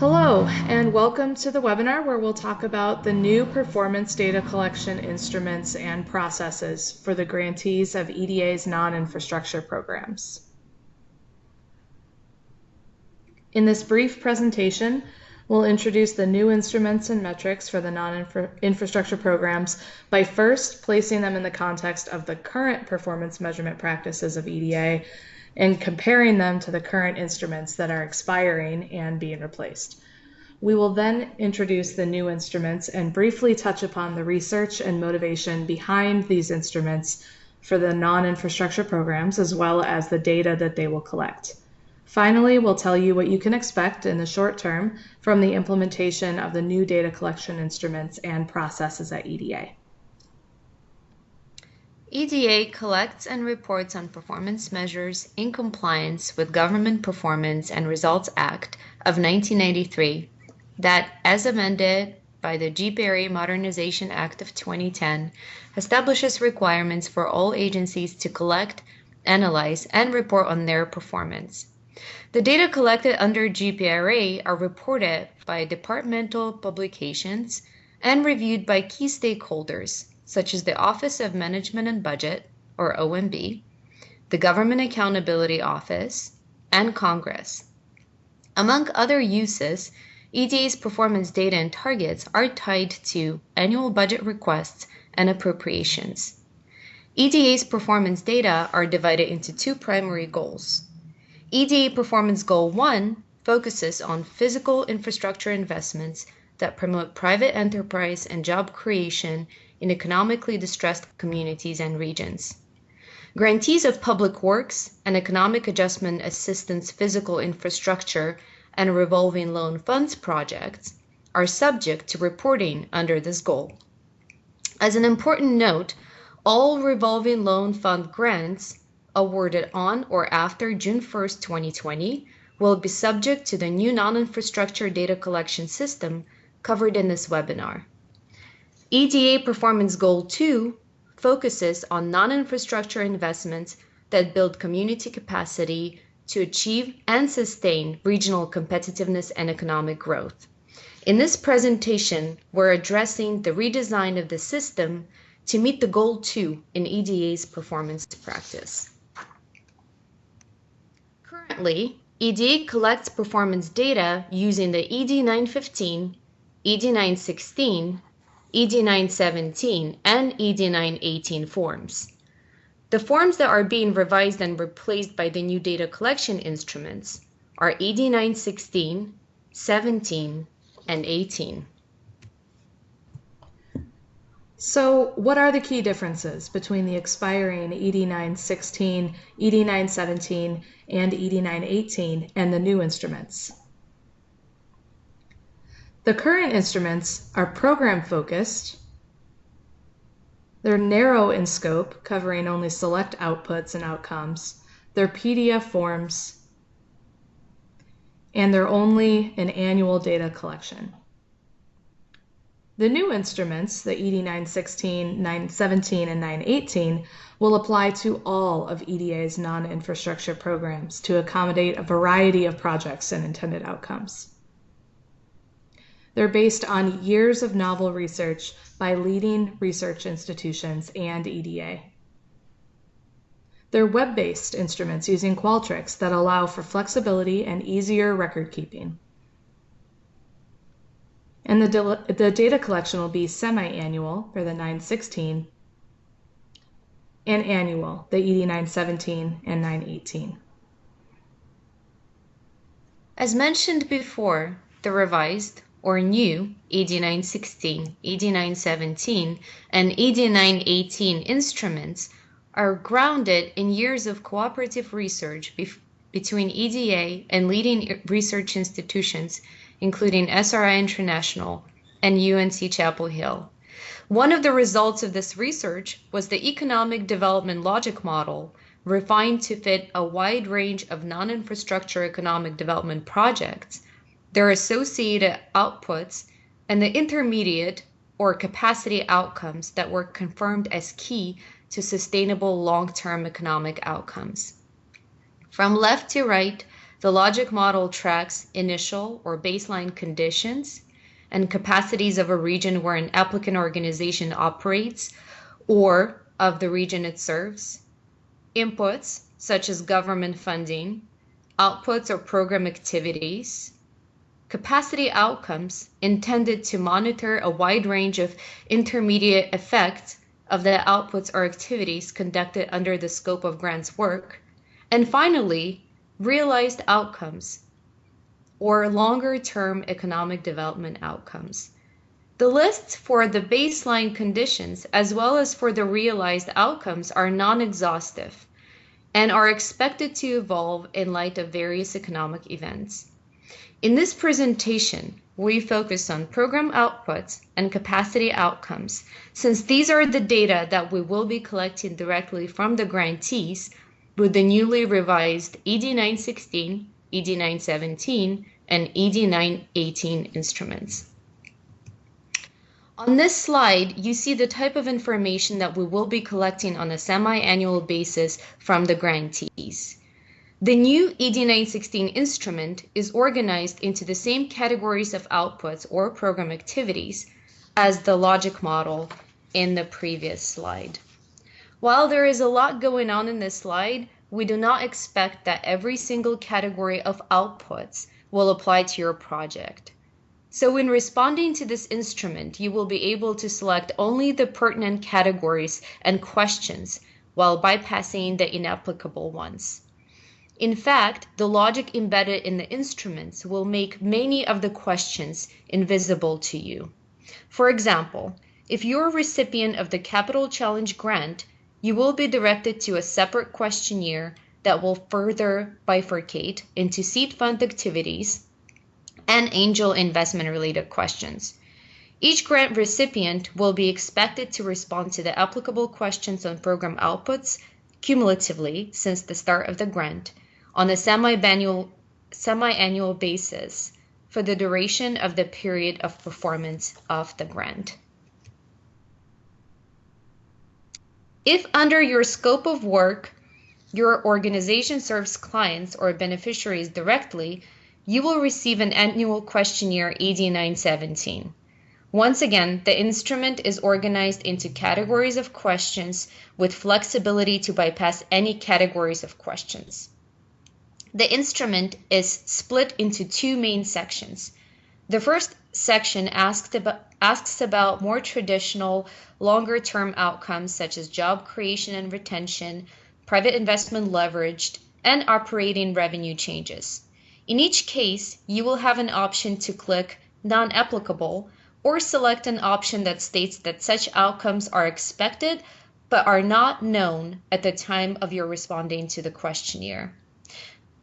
Hello, and welcome to the webinar where we'll talk about the new performance data collection instruments and processes for the grantees of EDA's non-infrastructure programs. In this brief presentation, we'll introduce the new instruments and metrics for the non-infrastructure programs by first placing them in the context of the current performance measurement practices of EDA and comparing them to the current instruments that are expiring and being replaced. We will then introduce the new instruments and briefly touch upon the research and motivation behind these instruments for the non-infrastructure programs, as well as the data that they will collect. Finally, we'll tell you what you can expect in the short term from the implementation of the new data collection instruments and processes at EDA. EDA collects and reports on performance measures in compliance with Government Performance and Results Act of 1993 that, as amended by the GPRA Modernization Act of 2010, establishes requirements for all agencies to collect, analyze, and report on their performance. The data collected under GPRA are reported by departmental publications and reviewed by key stakeholders, such as the Office of Management and Budget, or OMB, the Government Accountability Office, and Congress. Among other uses, EDA's performance data and targets are tied to annual budget requests and appropriations. EDA's performance data are divided into two primary goals. EDA Performance Goal 1 focuses on physical infrastructure investments that promote private enterprise and job creation in economically distressed communities and regions. Grantees of public works and economic adjustment assistance physical infrastructure and revolving loan funds projects are subject to reporting under this goal. As an important note, all revolving loan fund grants awarded on or after June 1st, 2020 will be subject to the new non-infrastructure data collection system covered in this webinar. EDA Performance Goal 2 focuses on non-infrastructure investments that build community capacity to achieve and sustain regional competitiveness and economic growth. In this presentation, we're addressing the redesign of the system to meet the Goal 2 in EDA's performance practice. Currently, EDA collects performance data using the ED915, ED916, ED917, and ED918 forms. The forms that are being revised and replaced by the new data collection instruments are ED916, 17, and 18. So what are the key differences between the expiring ED916, ED917, and ED918 and the new instruments? The current instruments are program-focused. They're narrow in scope, covering only select outputs and outcomes. They're PDF forms, and they're only an annual data collection. The new instruments, the ED916, 917, and 918, will apply to all of EDA's non-infrastructure programs to accommodate a variety of projects and intended outcomes. They're based on years of novel research by leading research institutions and EDA. They're web-based instruments using Qualtrics that allow for flexibility and easier record keeping. And the data collection will be semi-annual for the 916 and annual, the ED917 and 918. As mentioned before, the revised or new ED916, ED917, and ED918 instruments are grounded in years of cooperative research between EDA and leading research institutions, including SRI International and UNC Chapel Hill. One of the results of this research was the economic development logic model, refined to fit a wide range of non-infrastructure economic development projects, their associated outputs, and the intermediate or capacity outcomes that were confirmed as key to sustainable long-term economic outcomes. From left to right, The logic model tracks initial or baseline conditions and capacities of a region where an applicant organization operates or of the region it serves, inputs such as government funding, outputs or program activities, capacity outcomes intended to monitor a wide range of intermediate effects of the outputs or activities conducted under the scope of grants work, and finally, realized outcomes or longer-term economic development outcomes. The lists for the baseline conditions as well as for the realized outcomes are non-exhaustive and are expected to evolve in light of various economic events. In this presentation, we focus on program outputs and capacity outcomes, since these are the data that we will be collecting directly from the grantees with the newly revised ED 916, ED 917, and ED 918 instruments. On this slide, you see the type of information that we will be collecting on a semi-annual basis from the grantees. The new ED 916 instrument is organized into the same categories of outputs or program activities as the logic model in the previous slide. While there is a lot going on in this slide, we do not expect that every single category of outputs will apply to your project. So in responding to this instrument, you will be able to select only the pertinent categories and questions while bypassing the inapplicable ones. In fact, the logic embedded in the instruments will make many of the questions invisible to you. For example, if you're a recipient of the Capital Challenge grant, you will be directed to a separate questionnaire that will further bifurcate into seed fund activities and angel investment related questions. Each grant recipient will be expected to respond to the applicable questions on program outputs cumulatively since the start of the grant on a semi-annual basis for the duration of the period of performance of the grant. If under your scope of work, your organization serves clients or beneficiaries directly, you will receive an annual questionnaire ED 917. Once again, the instrument is organized into categories of questions with flexibility to bypass any categories of questions. The instrument is split into two main sections. The first section asks about more traditional, longer-term outcomes such as job creation and retention, private investment leveraged, and operating revenue changes. In each case, you will have an option to click Non-Applicable or select an option that states that such outcomes are expected but are not known at the time of your responding to the questionnaire.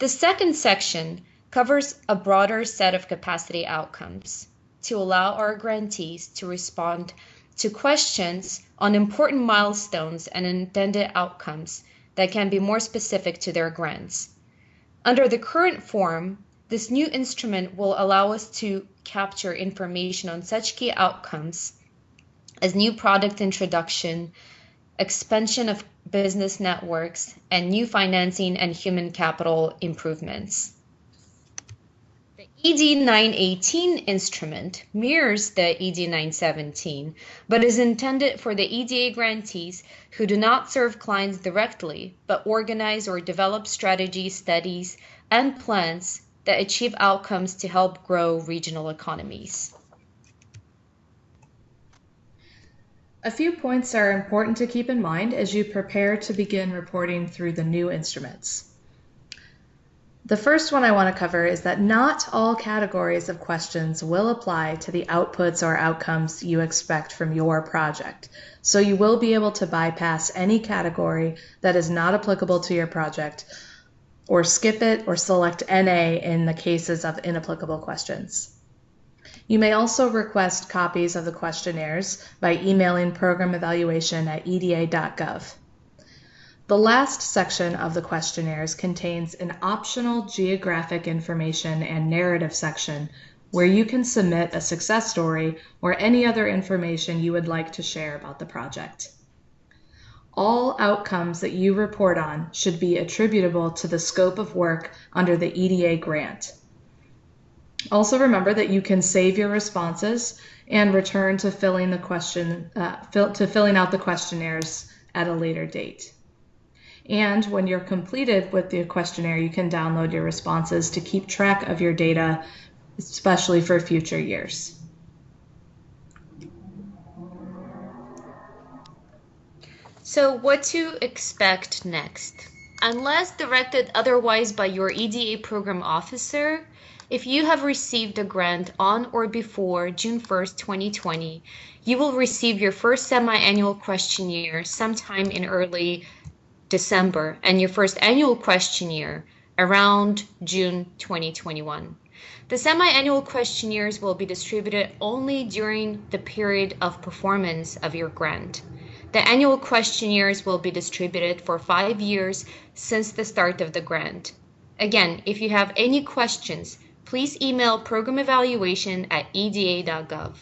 The second section covers a broader set of capacity outcomes to allow our grantees to respond to questions on important milestones and intended outcomes that can be more specific to their grants. Under the current form, this new instrument will allow us to capture information on such key outcomes as new product introduction, expansion of business networks, and new financing and human capital improvements. The ED 918 instrument mirrors the ED 917, but is intended for the EDA grantees who do not serve clients directly, but organize or develop strategies, studies, and plans that achieve outcomes to help grow regional economies. A few points are important to keep in mind as you prepare to begin reporting through the new instruments. The first one I want to cover is that not all categories of questions will apply to the outputs or outcomes you expect from your project. So you will be able to bypass any category that is not applicable to your project, or skip it or select NA in the cases of inapplicable questions. You may also request copies of the questionnaires by emailing programevaluation@eda.gov. The last section of the questionnaires contains an optional geographic information and narrative section where you can submit a success story or any other information you would like to share about the project. All outcomes that you report on should be attributable to the scope of work under the EDA grant. Also remember that you can save your responses and return to filling out the questionnaires at a later date. And when you're completed with the questionnaire, you can download your responses to keep track of your data, especially for future years. So what to expect next? Unless directed otherwise by your EDA program officer, if you have received a grant on or before June 1st, 2020, you will receive your first semi-annual questionnaire sometime in early December and your first annual questionnaire around June 2021. The semi-annual questionnaires will be distributed only during the period of performance of your grant. The annual questionnaires will be distributed for 5 years since the start of the grant. Again, if you have any questions, please email programevaluation@eda.gov.